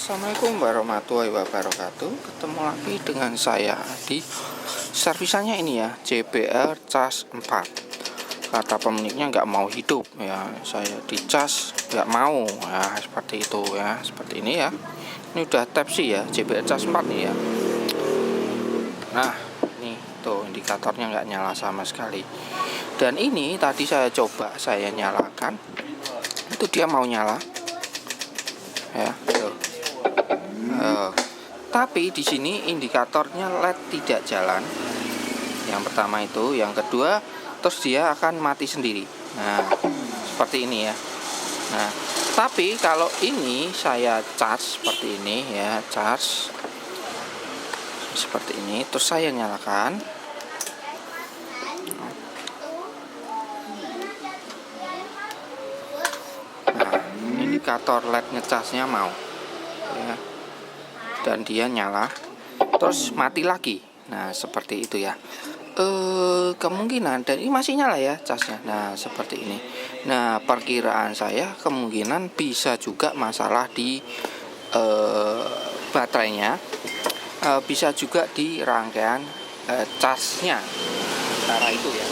Assalamualaikum warahmatullahi wabarakatuh. Ketemu lagi dengan saya di servisannya ini ya, JBL Cas 4. Kata pemiliknya nggak mau hidup ya, saya dicas nggak mau ya, seperti itu ya, seperti ini ya. Ini udah Type C ya, JBL Cas 4 nih ya. Nah nih tuh indikatornya nggak nyala sama sekali. Dan ini tadi saya coba saya nyalakan, itu dia mau nyala ya tuh. Tapi di sini indikatornya LED tidak jalan. Yang pertama itu, yang kedua, terus dia akan mati sendiri. Nah, seperti ini ya. Nah, tapi kalau ini saya charge seperti ini ya, charge seperti ini, terus saya nyalakan. Nah, indikator LED ngecasnya mau ya. Dan dia nyala terus mati lagi. Nah seperti itu ya, kemungkinan, dan ini masih nyala ya casnya. Nah seperti ini. Nah perkiraan saya kemungkinan bisa juga masalah di baterainya, bisa juga di rangkaian casnya, cara itu ya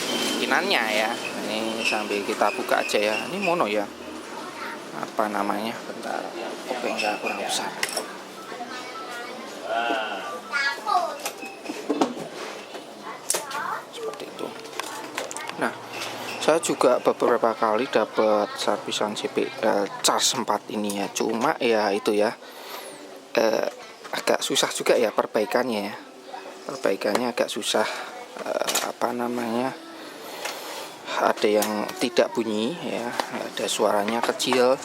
kemungkinannya ya. Ini sambil kita buka aja ya. Ini mono ya, apa namanya, bentar. Oke, enggak, kurang besar. Seperti itu. Nah, saya juga beberapa kali dapat servisan JBL Cas 4 ini ya. Cuma ya itu ya, agak susah juga ya perbaikannya ya. Perbaikannya agak susah. Apa namanya? Ada yang tidak bunyi ya, ada suaranya kecil.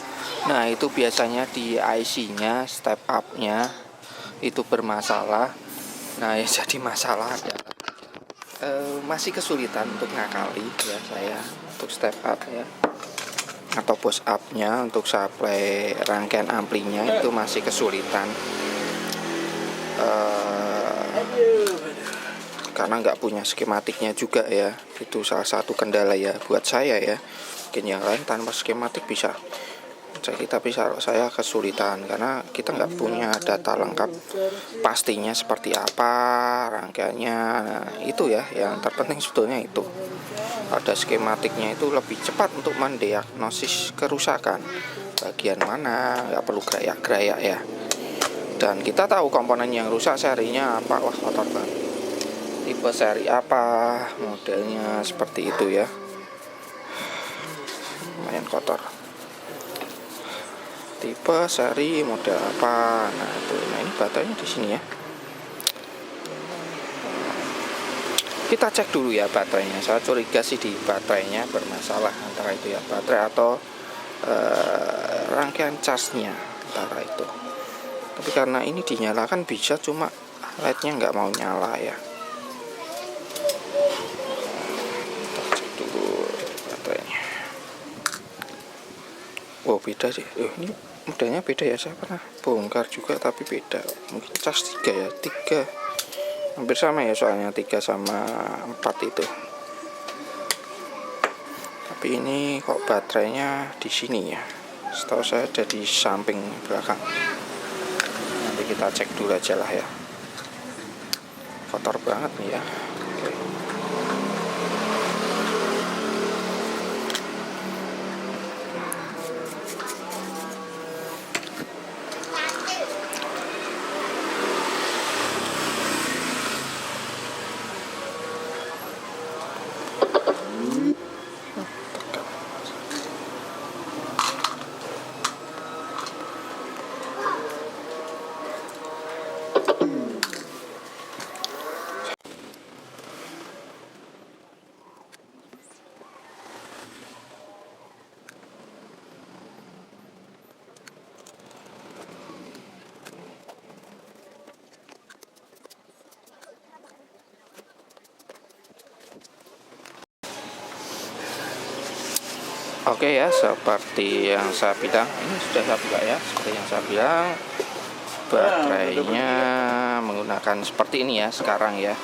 Nah, itu biasanya di IC-nya, step up-nya itu bermasalah. Nah yang jadi masalah adalah masih kesulitan untuk ngakali ya saya untuk step up ya, atau push up nya untuk supply rangkaian amplinya itu masih kesulitan, karena nggak punya skematiknya juga ya. Itu salah satu kendala ya buat saya ya. Mungkin yang lain tanpa skematik bisa, saya kesulitan karena kita nggak punya data lengkap pastinya seperti apa rangkaiannya. Nah, itu ya yang terpenting sebetulnya itu. Ada skematiknya itu lebih cepat untuk mendiagnosis kerusakan bagian mana, nggak perlu gerayak-gerayak ya. Dan kita tahu komponen yang rusak serinya apa. Wah kotor banget. Tipe seri apa, modelnya seperti itu ya. Lumayan kotor. Tipe, seri, model apa. Nah itu, nah ini baterainya di sini ya. Kita cek dulu ya baterainya. Saya curiga sih di baterainya bermasalah, antara itu ya baterai atau rangkaian casnya, antara itu. Tapi karena ini dinyalakan bisa, cuma LED-nya nggak mau nyala ya. Kita cek dulu baterainya. Wow, beda sih. Ini modelnya beda ya, saya pernah bongkar juga tapi beda. Mungkin cas 3 ya, 3 hampir sama ya, soalnya 3 sama 4 itu. Tapi ini kok baterainya di sini ya, setahu saya ada di samping belakang. Nanti kita cek dulu aja lah ya. Kotor banget nih ya. Oke. Oke ya, seperti yang saya bilang, ini sudah saya buka ya. Seperti yang saya bilang, baterainya menggunakan seperti ini ya sekarang ya.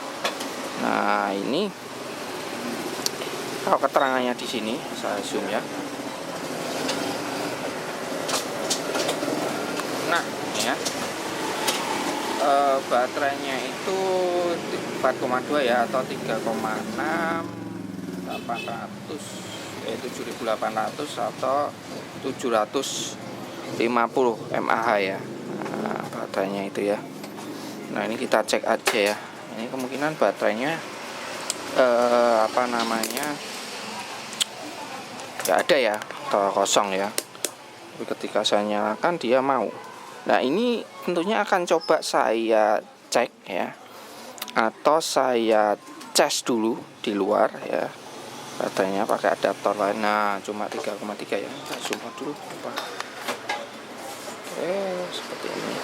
Nah ini kalau keterangannya di sini, saya zoom ya. Nah hasilnya. Baterainya itu 4,2 ya, atau 3,6 800, 7800 atau 750 mAh ya. Nah, baterainya itu ya. Nah, ini kita cek aja ya. Ini kemungkinan baterainya nggak ada ya, atau kosong ya. Tapi ketika saya nyalakan dia mau. Nah, ini tentunya akan coba saya cek ya, atau saya cas dulu di luar ya, baterainya pakai adaptor lain. Nah, cuma 3,3 ya. Kita zoom out dulu. Oke, seperti ini.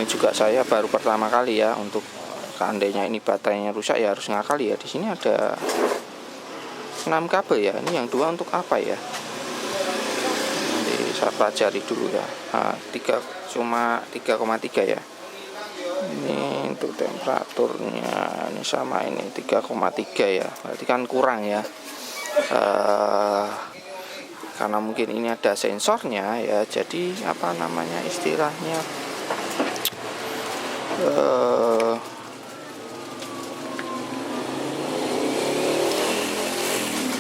Ini juga saya baru pertama kali ya, untuk seandainya ini baterainya rusak ya harus ngakali ya. Di sini ada 6 kabel ya. Ini yang 2 untuk apa ya? Nanti saya pelajari dulu ya. Nah, cuma 3,3 ya. Ini untuk temperaturnya, ini sama ini 3,3 ya. Berarti kan kurang ya. Karena mungkin ini ada sensornya ya. Jadi istilahnya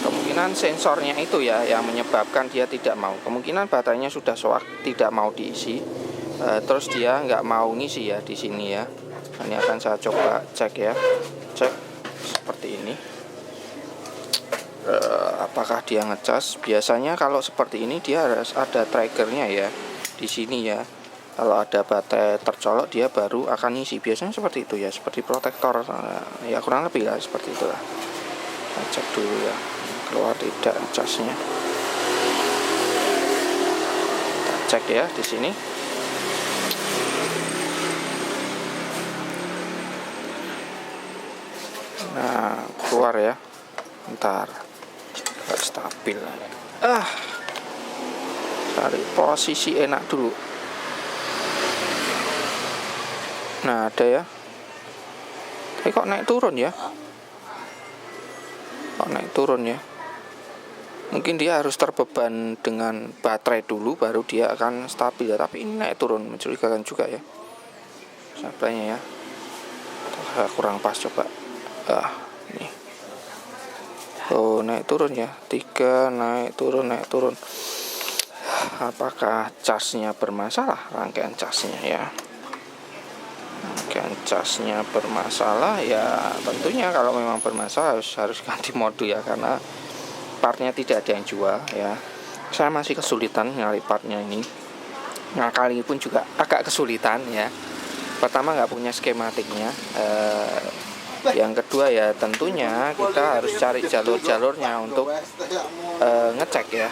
kemungkinan sensornya itu ya yang menyebabkan dia tidak mau. Kemungkinan baterainya sudah soak, tidak mau diisi. Terus dia nggak mau ngisi ya di sini ya. Ini akan saya coba cek ya, cek seperti ini. Apakah dia ngecas? Biasanya kalau seperti ini dia harus ada triggernya ya di sini ya. Kalau ada baterai tercolok dia baru akan ngisi. Biasanya seperti itu ya, seperti protektor ya, kurang lebih lah seperti itulah. Saya cek dulu ya, keluar tidak casnya. Kita cek ya di sini. Nah, keluar ya. Ntar gak stabil. Cari posisi enak dulu. Nah, ada ya. Tapi kok naik turun ya? Kok naik turun ya? Mungkin dia harus terbeban dengan baterai dulu baru dia akan stabil ya. Tapi ini naik turun, mencurigakan juga ya. Sablanya ya. Kurang pas coba. Ini. Oh, naik turun ya. 3 naik turun. Apakah casnya bermasalah? Rangkaian casnya ya. Rangkaian casnya bermasalah ya, tentunya kalau memang bermasalah harus ganti mode ya, karena partnya tidak ada yang jual ya. Saya masih kesulitan nyari partnya ini. Nah, kali ini pun juga agak kesulitan ya. Pertama nggak punya skematiknya. Yang kedua ya tentunya kita harus cari jalur-jalurnya untuk ngecek ya.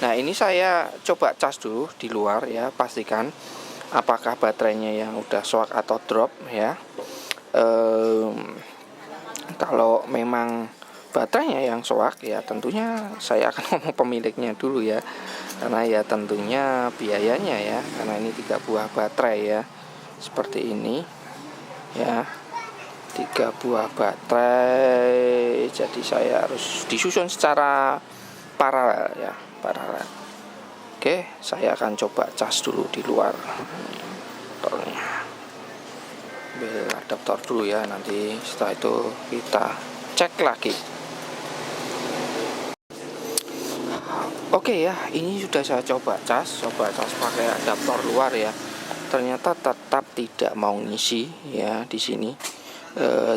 Nah, ini saya coba cas dulu di luar ya, pastikan apakah baterainya yang udah soak atau drop ya. Kalau memang baterainya yang soak ya tentunya saya akan ngomong pemiliknya dulu ya, karena ya tentunya biayanya ya, karena ini 3 buah baterai ya, seperti ini ya, 3 buah baterai. Jadi saya harus disusun secara paralel ya, paralel. Oke, saya akan coba cas dulu di luar. Ambil adaptor dulu ya, nanti setelah itu kita cek lagi. Oke ya, ini sudah saya coba cas pakai adaptor luar ya. Ternyata tetap tidak mau ngisi ya di sini.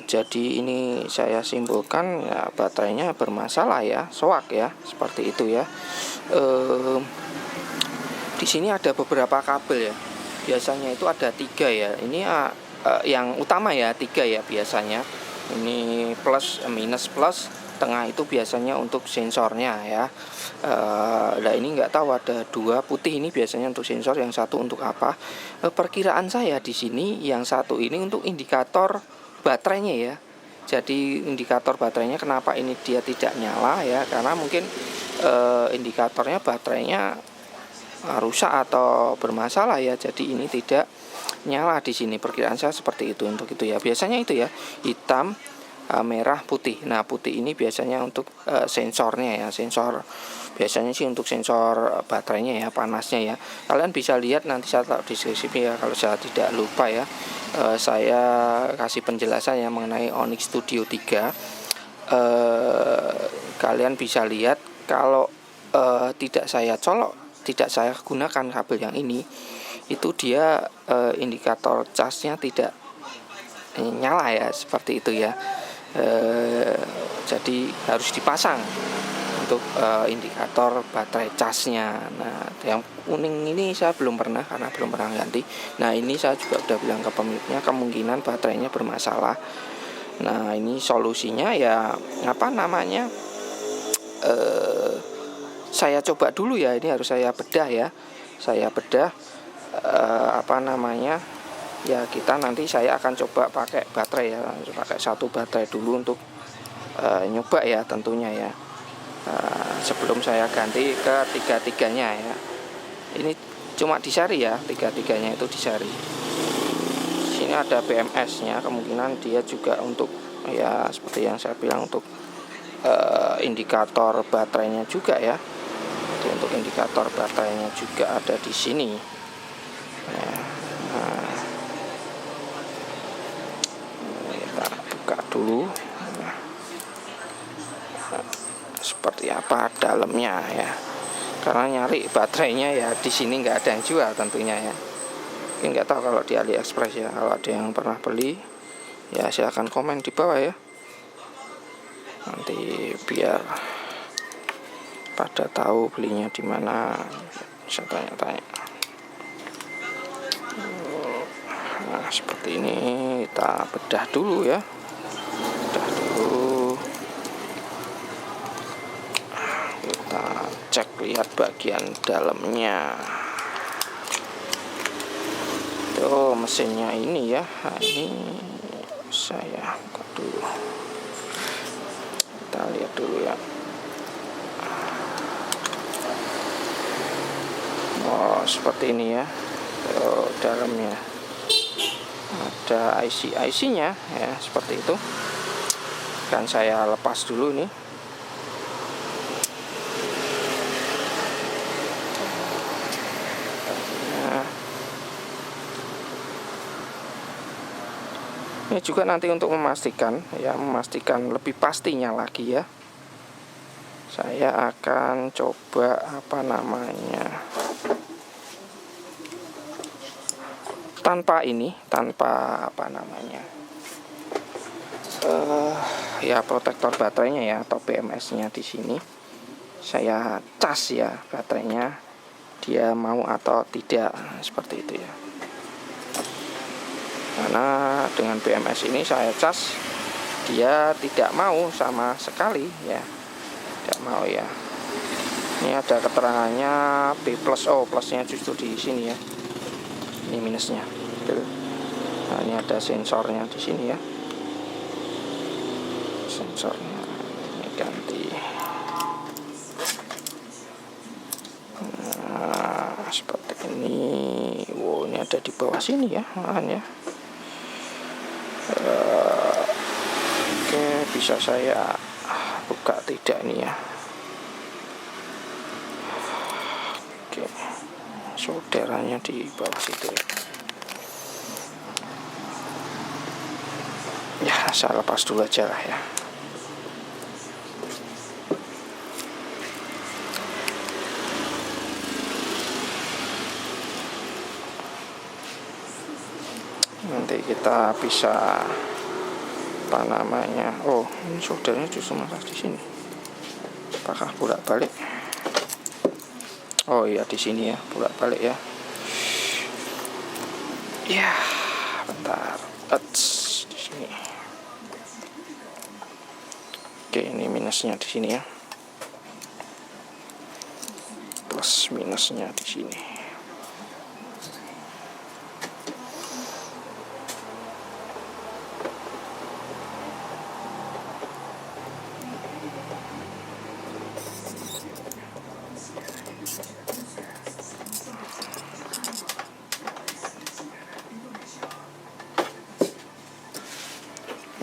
Jadi ini saya simpulkan ya, baterainya bermasalah ya, soak ya, seperti itu ya. Di sini ada beberapa kabel ya. Biasanya itu ada 3 ya. Ini yang utama ya 3 ya biasanya. Ini plus, minus, plus. Tengah itu biasanya untuk sensornya ya. Nah, ini nggak tahu, ada 2 putih ini biasanya untuk sensor, yang satu untuk apa? Perkiraan saya di sini yang satu ini untuk indikator baterainya ya. Jadi indikator baterainya kenapa ini dia tidak nyala ya, karena mungkin indikatornya baterainya rusak atau bermasalah ya. Jadi ini tidak nyala di sini. Perkiraan saya seperti itu untuk itu ya. Biasanya itu ya, hitam merah, putih. Nah, putih ini biasanya untuk sensornya ya, sensor biasanya sih untuk sensor baterainya ya, panasnya ya. Kalian bisa lihat nanti saya taruh di deskripsi ya kalau saya tidak lupa ya. Saya kasih penjelasan ya mengenai Onyx Studio 3. Kalian bisa lihat kalau tidak saya colok, tidak saya gunakan kabel yang ini, itu dia indikator casnya tidak nyala ya, seperti itu ya. Jadi harus dipasang untuk indikator baterai casnya. Nah, yang kuning ini saya belum pernah karena belum pernah ganti. Nah, ini saya juga udah bilang ke pemiliknya kemungkinan baterainya bermasalah. Nah, ini solusinya ya apa namanya? Saya coba dulu ya, ini harus saya bedah ya. Saya bedah apa namanya? Ya kita nanti saya akan coba pakai baterai ya, pakai satu baterai dulu untuk nyoba ya tentunya ya. Sebelum saya ganti ke tiga-tiganya ya. Ini cuma disari ya, tiga-tiganya itu disari. Sini ada BMS-nya, kemungkinan dia juga untuk ya seperti yang saya bilang untuk indikator baterainya juga ya. Jadi untuk indikator baterainya juga ada di sini. Ya, kita buka dulu. Seperti apa dalamnya ya, karena nyari baterainya ya di sini nggak ada yang jual tentunya ya. Mungkin nggak tahu kalau di AliExpress ya, kalau ada yang pernah beli ya silahkan komen di bawah ya, nanti biar pada tahu belinya di mana, bisa tanya-tanya. Nah seperti ini kita bedah dulu ya, bedah dulu. Kita cek lihat bagian dalamnya. Tuh mesinnya ini ya. Nah, ini saya buka dulu. Kita lihat dulu ya. Oh seperti ini ya. Tuh dalamnya ada IC-nya ya, seperti itu. Dan saya lepas dulu nih. Ini juga nanti untuk memastikan ya, memastikan lebih pastinya lagi ya, saya akan coba apa namanya, tanpa apa namanya ya protektor baterainya ya atau BMS-nya di sini. Saya cas ya baterainya, dia mau atau tidak, seperti itu ya. Karena dengan BMS ini saya cas, dia tidak mau sama sekali ya, tidak mau ya. Ini ada keterangannya B+, oh plusnya justru di sini ya, ini minusnya. Nah ini ada sensornya di sini ya, sensornya ini ganti. Nah seperti ini. Wow, ini ada di bawah sini ya malahan ya. Oke, bisa saya buka tidak nih ya. Oke, solderannya di bawah situ ya. Ya, saya lepas dulu aja lah ya. Nanti kita bisa apa namanya, oh ini soldernya justru malah di sini, apakah bolak-balik? Oh iya di sini ya, bolak-balik ya. Ya bentar, di sini. Oke, ini minusnya di sini ya, plus minusnya di sini.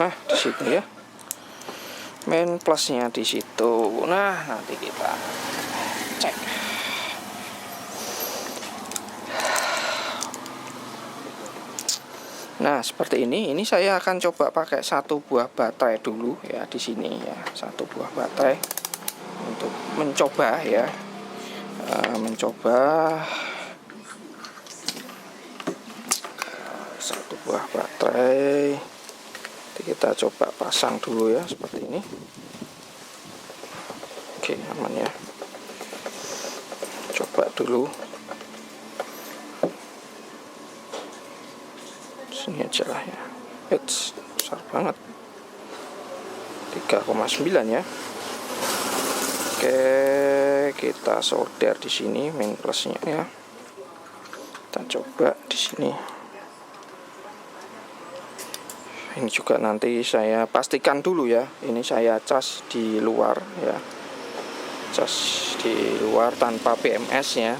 Nah, di situ ya. main plusnya di situ. Nah, nanti kita cek. Nah, seperti ini. Ini saya akan coba pakai satu buah baterai dulu ya di sini ya. Satu buah baterai untuk mencoba ya. Mencoba satu buah baterai. Nanti kita coba pasang dulu ya seperti ini. Oke, aman ya. Coba dulu. Sini aja lah ya. It's besar banget. 3,9 ya. Oke, kita solder di sini main plusnya ya. Kita coba di sini. Ini juga nanti saya pastikan dulu ya. Ini saya cas di luar ya. Cas di luar tanpa BMS ya.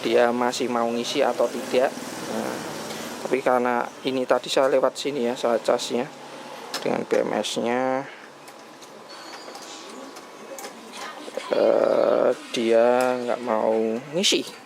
Dia masih mau ngisi atau tidak. Nah, tapi karena ini tadi saya lewat sini ya, saya casnya dengan BMS-nya, dia nggak mau ngisi.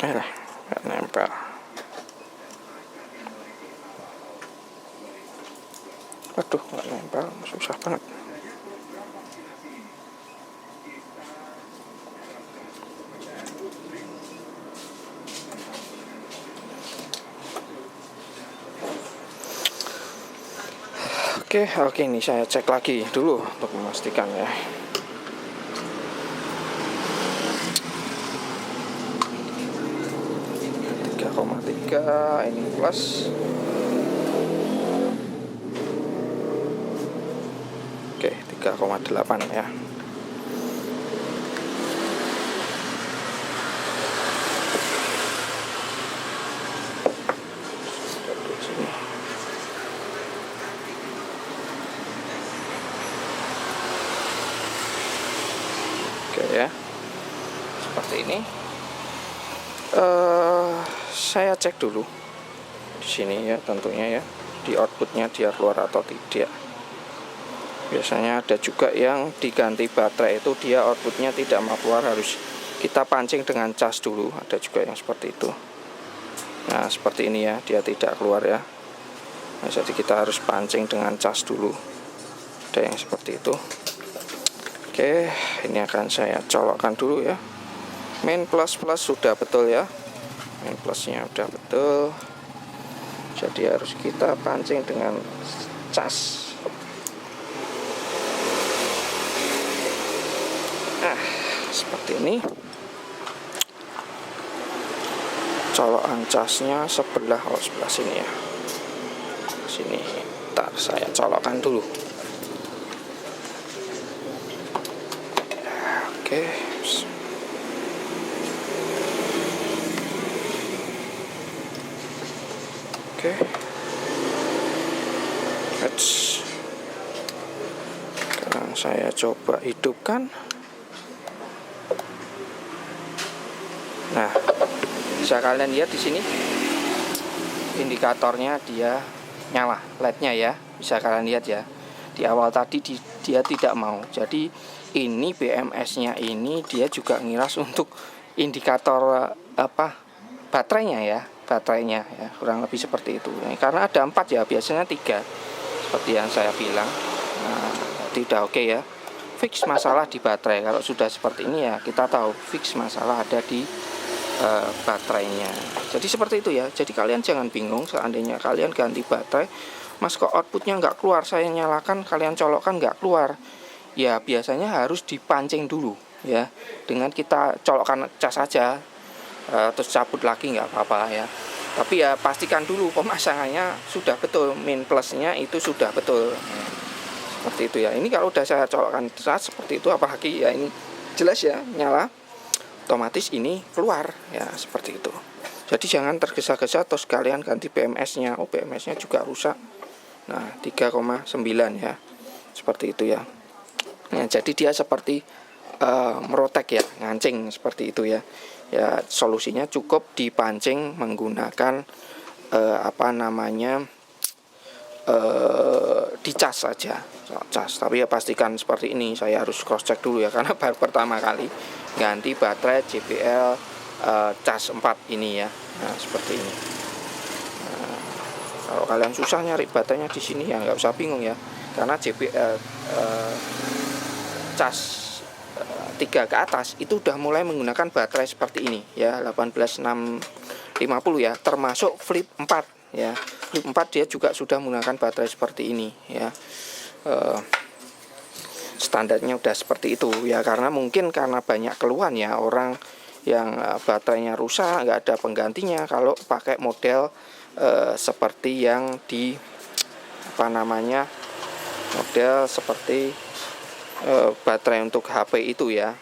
Nggak nempel. Waduh, nggak nempel, susah banget. Oke, ini saya cek lagi dulu untuk memastikan ya. Ini plus. Oke, 3,8 ya. Oke ya. Seperti ini. Saya cek dulu di sini ya, tentunya ya, di outputnya dia keluar atau tidak. Biasanya ada juga yang diganti baterai itu dia outputnya tidak mau keluar, harus kita pancing dengan cas dulu. Ada juga yang seperti itu. Nah, seperti ini ya, dia tidak keluar ya. Nah, jadi kita harus pancing dengan cas dulu. Ada yang seperti itu. Oke, ini akan saya colokkan dulu ya. Main plus sudah betul ya. Main plusnya udah betul, jadi harus kita pancing dengan cas. Nah, seperti ini. Colokan casnya sebelah sini ya. Sini, ntar saya colokkan dulu. Oke. Sekarang saya coba hidupkan. Nah, bisa kalian lihat di sini indikatornya dia nyala, LED-nya ya. Bisa kalian lihat ya. Di awal tadi dia tidak mau. Jadi ini BMS-nya ini dia juga ngiras untuk indikator baterainya ya. Baterainya ya, kurang lebih seperti itu. Nah, karena ada 4 ya, biasanya 3 seperti yang saya bilang. Nah, tidak oke ya. Fix masalah di baterai. Kalau sudah seperti ini ya, kita tahu fix masalah ada di baterainya. Jadi seperti itu ya. Jadi kalian jangan bingung seandainya kalian ganti baterai, mas kok outputnya nggak keluar, saya nyalakan, kalian colokkan nggak keluar. Ya biasanya harus dipancing dulu ya. Dengan kita colokkan cas saja. Terus cabut lagi nggak apa-apa ya, tapi ya pastikan dulu pemasangannya sudah betul, main plusnya itu sudah betul. seperti itu ya. Ini kalau udah saya colokkan cas seperti itu, apalagi ya ini jelas ya nyala, otomatis ini keluar ya, seperti itu. Jadi jangan tergesa-gesa atau sekalian ganti BMS-nya. Oh, BMS-nya juga rusak. Nah, 3,9 ya. Seperti itu ya. Nah, jadi dia seperti merotek ya, ngancing seperti itu ya. Ya, solusinya cukup dipancing menggunakan dicas saja. Cas, tapi ya pastikan seperti ini. Saya harus cross check dulu ya, karena baru pertama kali ganti baterai JBL cas 4 ini ya. Nah, seperti ini. Nah, kalau kalian susah nyari baterainya di sini ya nggak usah bingung ya, karena JBL cas 3 ke atas itu udah mulai menggunakan baterai seperti ini ya, 18650 ya, termasuk Flip 4 ya. Flip 4 dia juga sudah menggunakan baterai seperti ini ya. Standarnya udah seperti itu ya, karena mungkin karena banyak keluhan ya orang yang baterainya rusak nggak ada penggantinya kalau pakai model seperti yang di model seperti baterai untuk HP itu ya.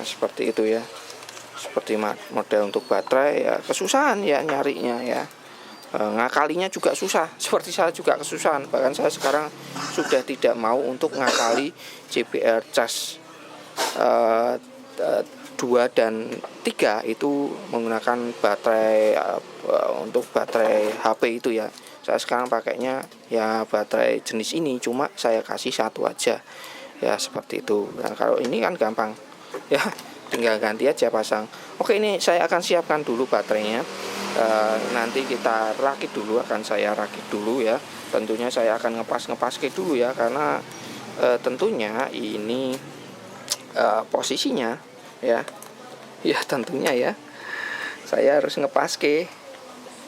Seperti itu ya, seperti model untuk baterai ya, kesusahan ya nyarinya ya. Ngakalinya juga susah, seperti saya juga kesusahan. Bahkan saya sekarang sudah tidak mau untuk ngakali JBL cas 2 dan 3 itu menggunakan baterai untuk baterai HP itu ya. Saya sekarang pakainya ya baterai jenis ini, cuma saya kasih satu aja ya, seperti itu. Nah, kalau ini kan gampang ya, tinggal ganti aja pasang. Oke, ini saya akan siapkan dulu baterainya. Nanti kita rakit dulu, saya rakit dulu ya. Tentunya saya akan ngepas dulu ya, karena tentunya ini posisinya ya tentunya ya saya harus ngepaske.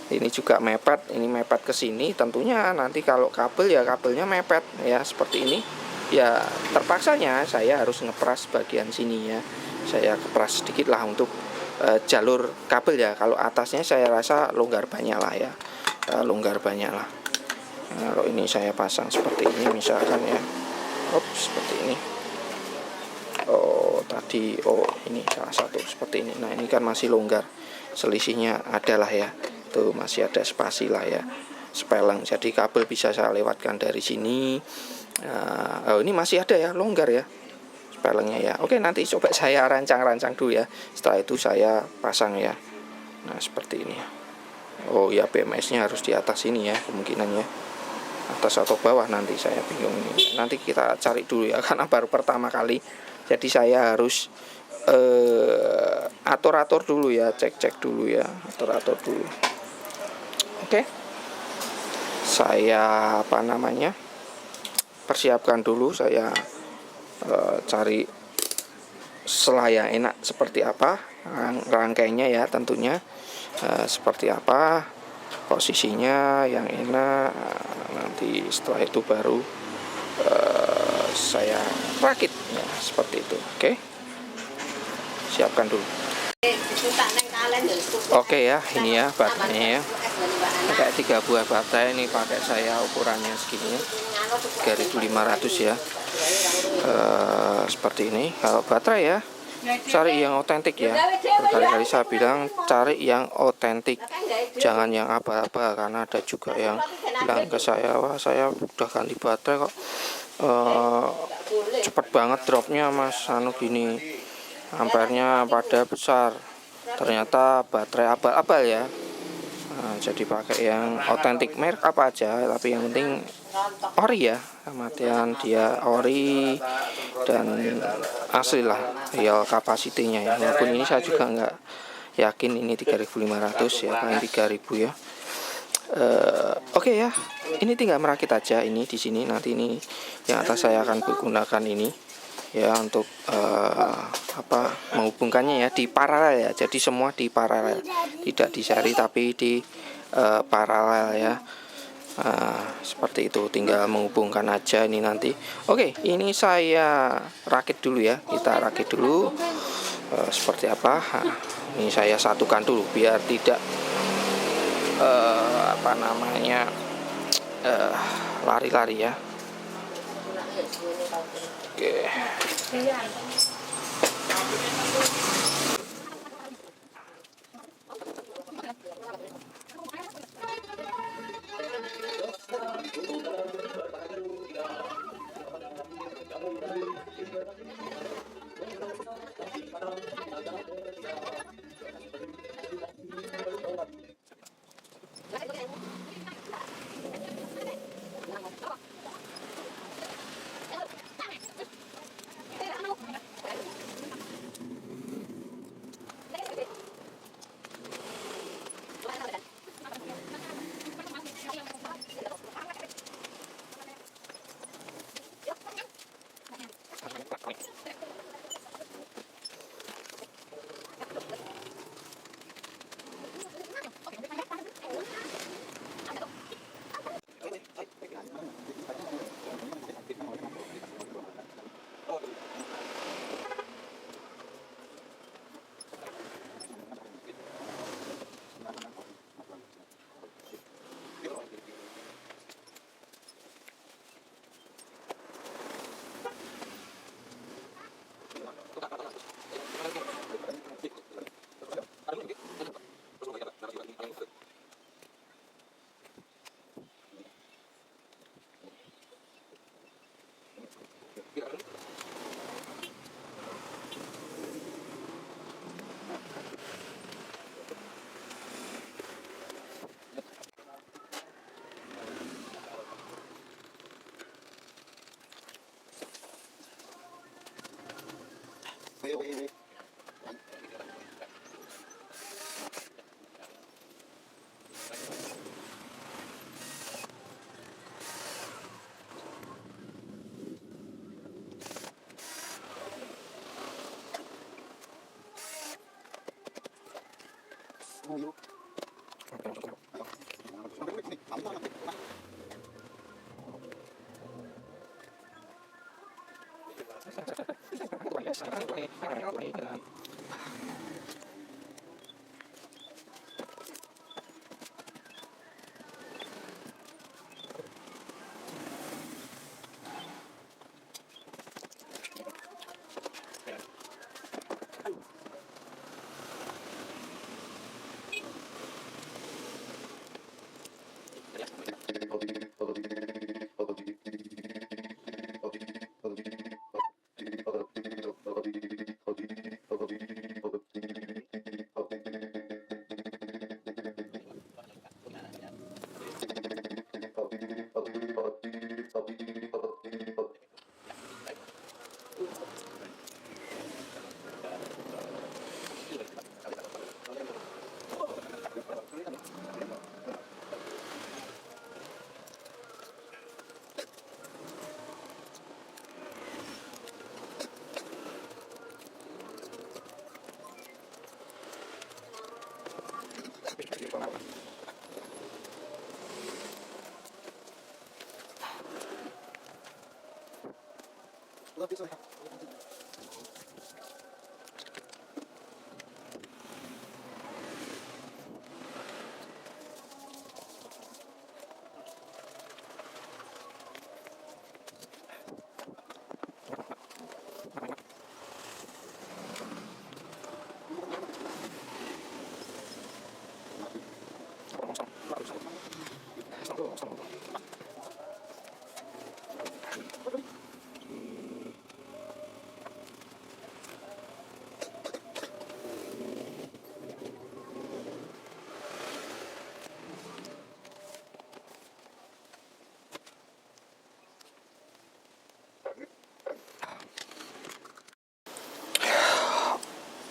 Ini juga mepet, ini mepet ke sini. Tentunya nanti kalau kabel ya kabelnya mepet ya, seperti ini ya, terpaksanya saya harus ngepras bagian sini ya. Saya kepras sedikit lah untuk jalur kabel ya. Kalau atasnya saya rasa longgar banyak lah ya, longgar banyak lah. Nah, kalau ini saya pasang seperti ini misalkan ya, seperti ini. Ini salah satu seperti ini. Nah, ini kan masih longgar, selisihnya adalah ya, tuh masih ada spasi lah ya, sepeleng. Jadi kabel bisa saya lewatkan dari sini. Ini masih ada ya, longgar ya spelengnya ya. Oke, nanti coba saya rancang dulu ya. Setelah itu saya pasang ya. Nah, seperti ini. Oh ya, BMS-nya harus di atas ini ya, kemungkinannya atas atau bawah, nanti saya bingung ini. Nanti kita cari dulu ya, karena baru pertama kali. Jadi saya harus atur dulu ya, cek dulu ya, atur dulu. Oke. Saya persiapkan dulu, saya cari selaya enak seperti apa, rangkainya ya tentunya seperti apa, posisinya yang enak. Nanti setelah itu baru saya rakit ya, seperti itu. Oke, siapkan dulu. Oke ya, ini ya baterainya ya, pakai 3 buah baterai. Ini pakai saya ukurannya segini 3500 ya. Seperti ini. Kalau baterai ya, cari yang otentik ya. Berkali-kali saya bilang cari yang otentik, jangan yang aba-aba, karena ada juga yang bilang ke saya, wah saya udah ganti baterai kok cepet banget dropnya mas, gini, ampernya pada besar. Ternyata baterai abal-abal ya. Jadi pakai yang otentik, merek apa aja, tapi yang penting ori ya, kematian dia ori dan asli lah real kapasitinya ya. Walaupun ini saya juga nggak yakin ini 3500 ya, paling 3000 ya. Oke ya, ini tinggal merakit aja ini di sini. Nanti ini yang atas saya akan gunakan ini ya untuk menghubungkannya ya, di paralel ya. Jadi semua di paralel, tidak di seri tapi di paralel ya. Seperti itu, tinggal menghubungkan aja ini nanti. Oke, ini saya rakit dulu ya, kita rakit dulu seperti apa. Ini saya satukan dulu biar tidak lari-lari ya. Oke.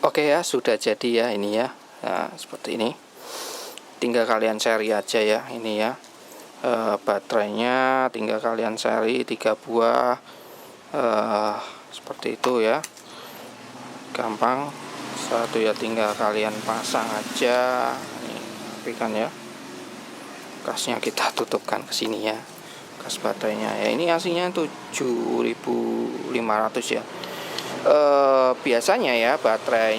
Oke ya, sudah jadi ya ini ya. Nah, seperti ini. Tinggal kalian seri aja ya ini ya. Baterainya tinggal kalian seri 3 buah. Seperti itu ya. Gampang. Satu ya tinggal kalian pasang aja. Nih, rapikan ya. Kasnya kita tutupkan ke sini ya. Kas baterainya ya. Ini aslinya 7.500 ya. Biasanya ya baterai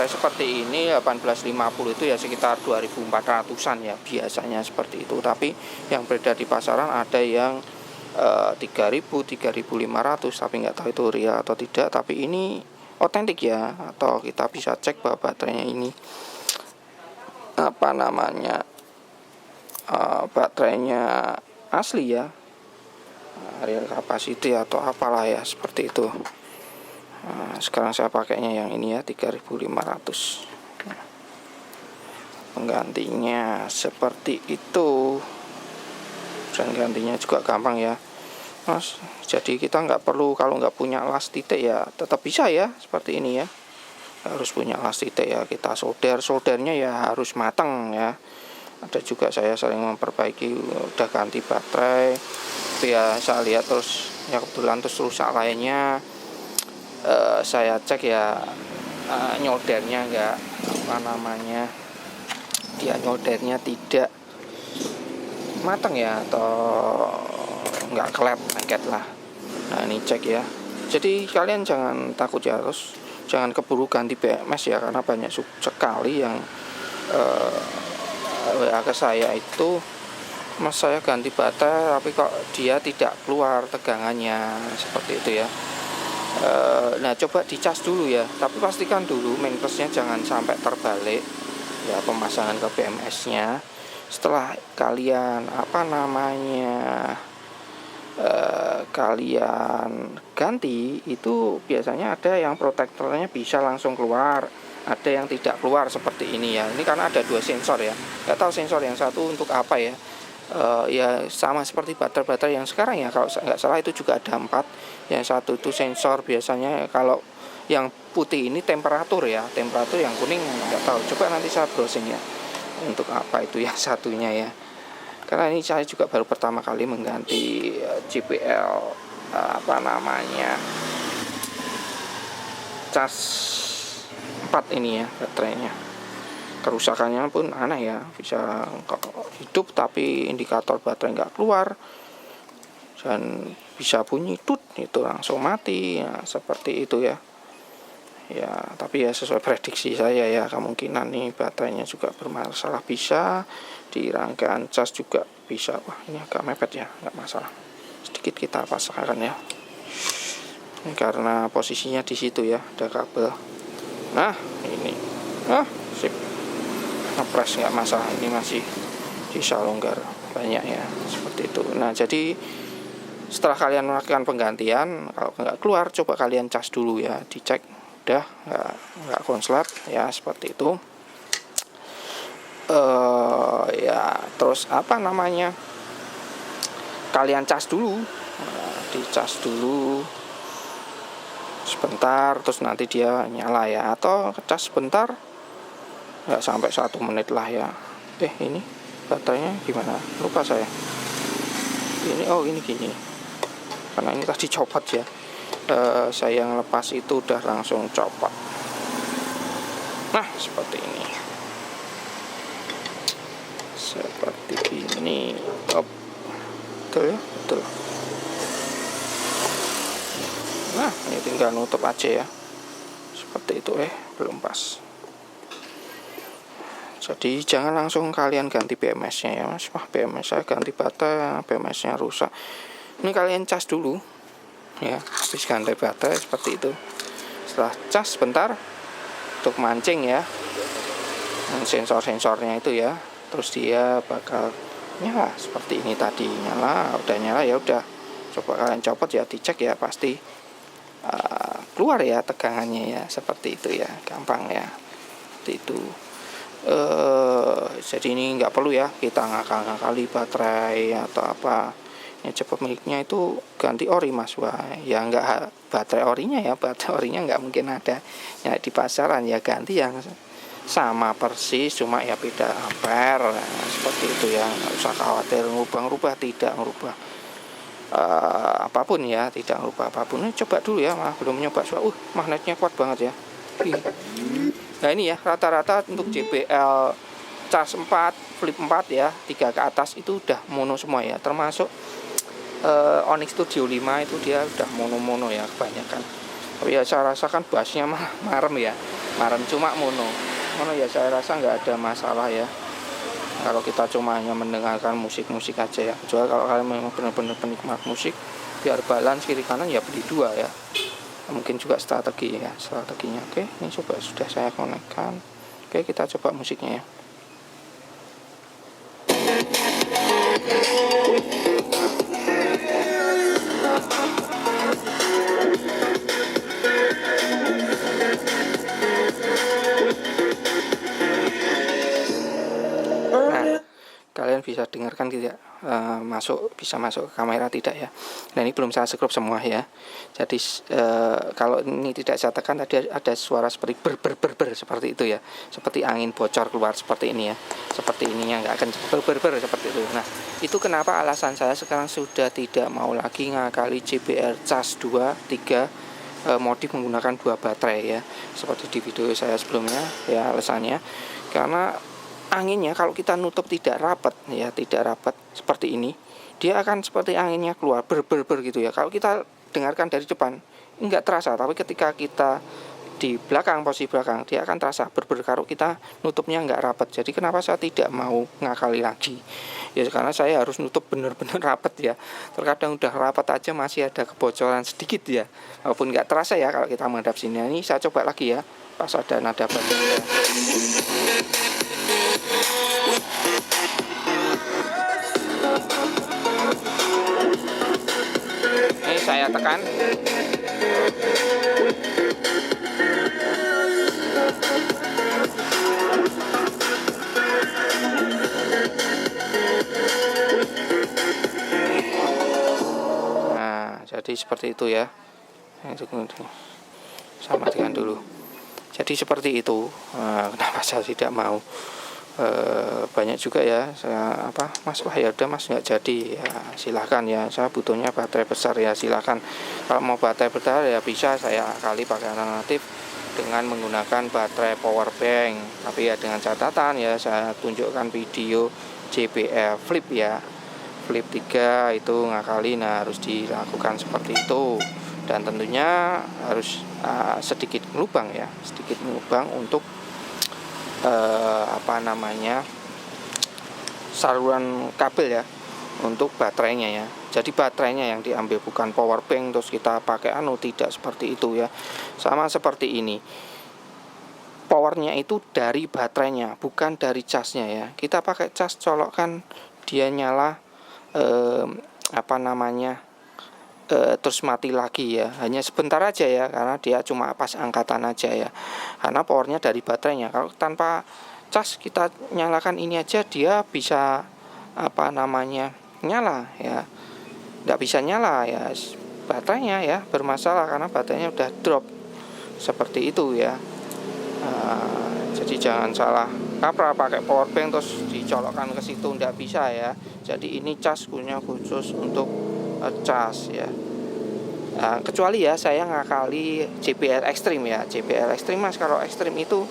seperti ini 1850 itu ya sekitar 2.400-an ya biasanya seperti itu. Tapi yang beredar di pasaran ada yang 3.000, 3.500, tapi nggak tahu itu real atau tidak. Tapi ini otentik ya, atau kita bisa cek bahwa baterainya ini baterainya asli ya, real capacity atau apalah ya, seperti itu. Sekarang saya pakainya yang ini ya, 3.500. Penggantinya seperti itu, dan gantinya juga gampang ya Mas. Jadi kita nggak perlu, kalau nggak punya las titik ya tetap bisa ya, seperti ini ya. Harus punya las titik ya, kita soldernya ya harus matang ya. Ada juga saya sering memperbaiki, udah ganti baterai tapi ya saya lihat terus ya, kebetulan terus rusak lainnya, saya cek ya, nyoldernya nggak dia nyoldernya tidak matang ya, atau nggak lengket lah. Nah ini cek ya. Jadi kalian jangan takut ya, terus jangan keburu ganti BMS ya, karena banyak sekali yang WA ke saya itu, Mas saya ganti baterai tapi kok dia tidak keluar tegangannya, seperti itu ya. Nah coba dicas dulu ya, tapi pastikan dulu main plusnya jangan sampai terbalik ya, pemasangan ke BMS nya. Setelah kalian kalian ganti, itu biasanya ada yang protektornya bisa langsung keluar, ada yang tidak keluar seperti ini ya. Ini karena ada 2 sensor ya, nggak tahu sensor yang satu untuk apa ya. Ya sama seperti baterai yang sekarang ya, kalau nggak salah itu juga ada 4. Yang satu itu sensor biasanya, kalau yang putih ini temperatur ya, temperatur yang kuning nggak tahu. Coba nanti saya browsing ya untuk apa itu yang satunya ya, karena ini saya juga baru pertama kali mengganti JBL cas 4 ini ya, baterainya. Kerusakannya pun aneh ya, bisa hidup tapi indikator baterai nggak keluar, dan bisa bunyi tut itu langsung mati ya, seperti itu ya. Ya tapi ya sesuai prediksi saya ya, kemungkinan nih baterainya juga bermasalah, bisa di rangkaian cas juga bisa. Wah ini agak mepet ya, nggak masalah, sedikit kita pasangkan ya, ini karena posisinya di situ ya, ada kabel. Nah ini sip, ngepres nggak masalah, ini masih bisa longgar banyak ya, seperti itu. Nah jadi setelah kalian melakukan penggantian, kalau nggak keluar coba kalian cas dulu ya, dicek udah nggak konslet ya, seperti itu. Ya terus kalian cas dulu, dicas dulu sebentar, terus nanti dia nyala ya, atau cas sebentar nggak sampai 1 menit lah ya. Ini baterainya gimana, lupa saya ini. Ini gini, karena ini tadi copot ya, saya ngelepas itu udah langsung copot. Nah seperti ini, betul ya, betul. Nah ini tinggal nutup aja ya, seperti itu. Belum pas. Jadi jangan langsung kalian ganti BMS nya ya Mas. Wah BMS saya ganti baterai, BMS nya rusak. Ini kalian cas dulu ya, habis ganti baterai seperti itu. Setelah cas sebentar untuk mancing ya, sensor-sensornya itu ya, terus dia bakal nyala seperti ini tadi. Udah nyala ya udah, coba kalian copot ya, dicek ya, pasti keluar ya tegangannya ya, seperti itu ya, gampang ya, seperti itu. Jadi ini nggak perlu ya kita ngakali baterai atau apa ya, coba miliknya itu ganti ori Mas. Wah ya nggak baterai orinya ya, baterai orinya nggak mungkin ada ya di pasaran ya, ganti yang sama persis, cuma ya beda ampere. Nah, seperti itu ya, nggak usah khawatir ngubah tidak ngubah apapun ya, tidak ngubah apapun. Ini coba dulu ya, belum nyoba. Magnetnya kuat banget ya. Nah ini ya, rata-rata untuk JBL cas 4, flip 4 ya, 3 ke atas itu udah mono semua ya, termasuk Onyx Studio 5 itu dia udah mono-mono ya kebanyakan. Tapi ya saya rasakan bassnya marem ya, cuma mono ya, saya rasa nggak ada masalah ya. kalau kita cuma hanya mendengarkan musik-musik aja ya. Kecuali kalau kalian memang benar-benar penikmat musik, biar balance kiri kanan ya beli 2 ya. Mungkin juga strateginya. Oke, ini coba sudah saya konekkan. Oke, kita coba musiknya ya. Kalian bisa dengarkan tidak bisa masuk ke kamera tidak ya. Nah, ini belum saya scrub semua ya. Jadi kalau ini tidak saya tekan tadi ada suara seperti ber seperti itu ya, seperti angin bocor keluar seperti ini ya, seperti ininya nggak akan ber seperti itu. Nah, itu kenapa alasan saya sekarang sudah tidak mau lagi ngakali JBL cas 2, 3 modif menggunakan 2 baterai ya, seperti di video saya sebelumnya ya. Alasannya karena anginnya kalau kita nutup tidak rapat ya, tidak rapat seperti ini, dia akan seperti anginnya keluar ber gitu ya. Kalau kita dengarkan dari depan enggak terasa, tapi ketika kita di belakang, posisi belakang, dia akan terasa ber kalau kita nutupnya enggak rapat. Jadi kenapa saya tidak mau ngakali lagi ya, karena saya harus nutup benar-benar rapat ya. Terkadang udah rapat aja masih ada kebocoran sedikit ya, walaupun enggak terasa ya kalau kita menghadap sini. Ini saya coba lagi ya, pas ada nada bassnya. Ini saya tekan. Nah, jadi seperti itu ya. Saya matikan dulu. Jadi seperti itu. Kenapa saya tidak mau? Banyak juga ya saya mas, wah ya udah mas nggak jadi ya, silahkan ya, saya butuhnya baterai besar ya, silahkan. Kalau mau baterai besar ya bisa saya kali pakai alternatif dengan menggunakan baterai power bank, tapi ya dengan catatan ya, saya tunjukkan video JBL Flip ya, Flip 3 itu ngakali. Nah, harus dilakukan seperti itu, dan tentunya harus sedikit melubang ya, sedikit melubang untuk saluran kabel ya, untuk baterainya ya. Jadi baterainya yang diambil, bukan power bank terus kita pakai tidak seperti itu ya. Sama seperti ini, powernya itu dari baterainya, bukan dari casnya ya. Kita pakai cas, colokkan dia nyala terus mati lagi ya, hanya sebentar aja ya, karena dia cuma pas angkatan aja ya, karena powernya dari baterainya. Kalau tanpa cas kita nyalakan ini aja, dia bisa nyala ya, nggak bisa nyala ya, baterainya ya bermasalah karena baterainya udah drop seperti itu ya. Jadi jangan salah kaprah pakai power bank terus dicolokkan ke situ, nggak bisa ya. Jadi ini cas punya khusus untuk cas ya. Kecuali ya saya ngakali JBL Extreme ya, JBL Extreme mas. Kalau Extreme itu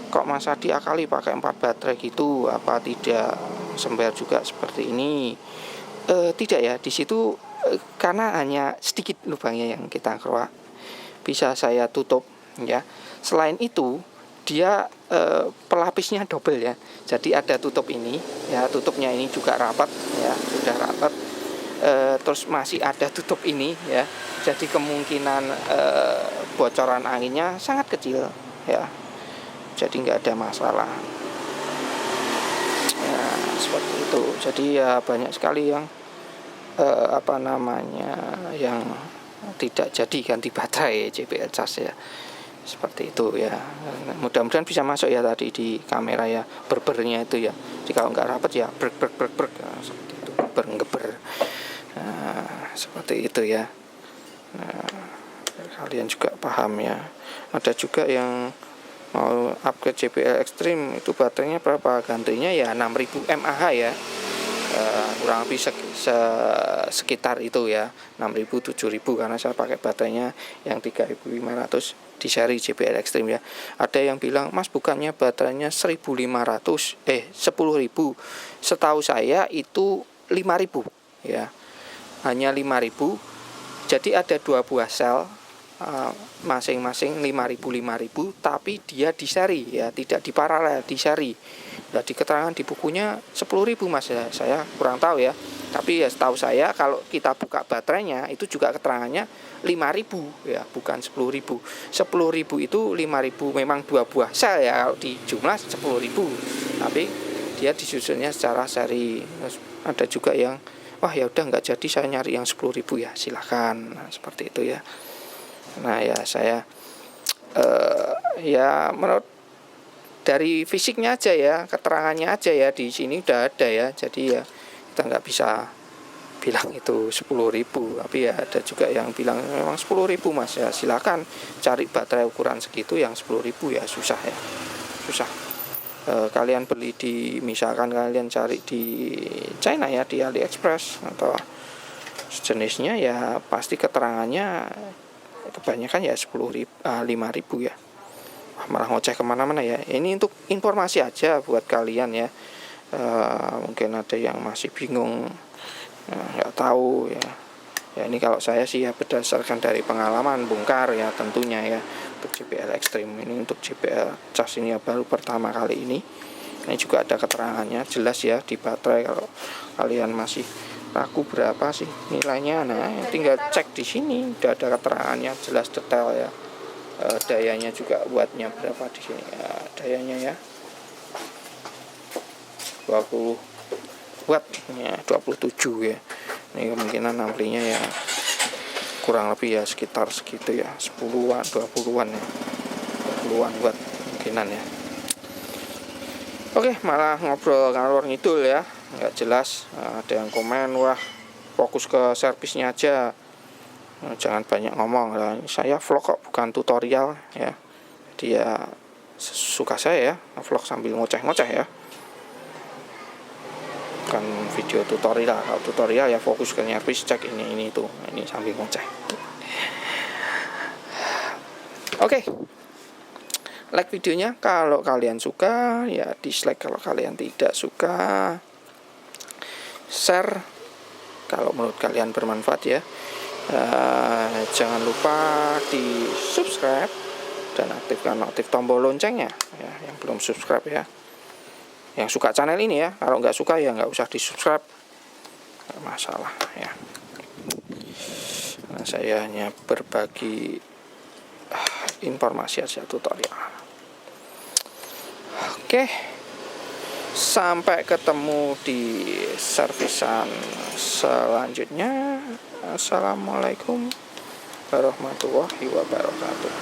kok Mas Adi akali pakai 4 baterai gitu, apa tidak sember juga seperti ini? Tidak ya, di situ karena hanya sedikit lubangnya yang kita keluar, bisa saya tutup ya. Selain itu dia pelapisnya double ya, jadi ada tutup ini ya, tutupnya ini juga rapat ya, sudah rapat. Terus masih ada tutup ini ya, jadi kemungkinan bocoran anginnya sangat kecil ya, jadi nggak ada masalah ya, seperti itu. Jadi ya banyak sekali yang yang tidak jadi ganti baterai JBL cas ya, seperti itu ya. Mudah-mudahan bisa masuk ya tadi di kamera ya, berbernya itu ya. Jadi kalau nggak rapat ya brek nah, seperti itu, ngeber. Nah, seperti itu ya. Nah, kalian juga paham ya. Ada juga yang mau upgrade JBL Extreme, itu baterainya berapa? Gantinya ya 6000 mAh ya. Kurang lebih sekitar itu ya, 6000 7000, karena saya pakai baterainya yang 3500 di seri JBL Extreme ya. Ada yang bilang, "Mas, bukannya baterainya 1500 10.000?" Setahu saya itu 5000 ya. Hanya 5000. Jadi ada 2 buah sel masing-masing 5.000 tapi dia di seri ya, tidak di paralel, di seri. Nah, di keterangan di bukunya 10.000 Mas ya, saya kurang tahu ya. Tapi ya setahu saya kalau kita buka baterainya itu juga keterangannya 5.000 ya, bukan 10.000. 10.000 itu 5.000 memang 2 buah sel ya, kalau di jumlah 10.000. Tapi dia disusunnya secara seri. Ada juga yang wah ya udah nggak jadi, saya nyari yang 10.000 ya, silakan. Nah, seperti itu ya. Nah ya saya ya menurut dari fisiknya aja ya, keterangannya aja ya, di sini udah ada ya. Jadi ya kita nggak bisa bilang itu 10.000, tapi ya ada juga yang bilang memang 10.000 Mas ya, silakan cari baterai ukuran segitu yang 10.000 ya, susah ya, susah. Kalian beli di, misalkan kalian cari di China ya, di AliExpress atau sejenisnya ya, pasti keterangannya kebanyakan ya 5.000 ya. Wah, malah ngoceh kemana-mana ya. Ini untuk informasi aja buat kalian ya. Mungkin ada yang masih bingung, nggak tahu ya. Ya ini kalau saya sih ya berdasarkan dari pengalaman bongkar ya tentunya ya, untuk JBL Extreme ini, untuk JBL cas ini ya baru pertama kali ini. Ini juga ada keterangannya jelas ya di baterai, kalau kalian masih ragu berapa sih nilainya, nah tinggal cek di sini udah ada keterangannya jelas detail ya. Dayanya juga wattnya berapa di sini ya, dayanya ya 20 watt ya, 27 ya. Ini kemungkinan amplinya ya kurang lebih ya sekitar segitu ya, 10-an 20-an ya, 20-an watt kemungkinan ya. Oke, malah ngobrol ngalor ngidul ya, nggak jelas. Ada yang komen, wah fokus ke servisnya aja, jangan banyak ngomong lah. Saya vlog kok, bukan tutorial ya. Jadi ya suka saya ya, vlog sambil ngoceh-ngoceh ya, bukan video tutorial. Kalau tutorial ya fokus ke nyervis, cek ini itu, ini sambil ngoceh. Oke, like videonya kalau kalian suka, ya dislike kalau kalian tidak suka, share kalau menurut kalian bermanfaat ya. Jangan lupa di subscribe dan aktifkan notif tombol loncengnya ya, yang belum subscribe ya, yang suka channel ini ya. Kalau nggak suka ya nggak usah di subscribe, nggak masalah ya. Nah, saya hanya berbagi informasi aja, tutorial. Oke, sampai ketemu di servisan selanjutnya. Assalamualaikum warahmatullahi wabarakatuh.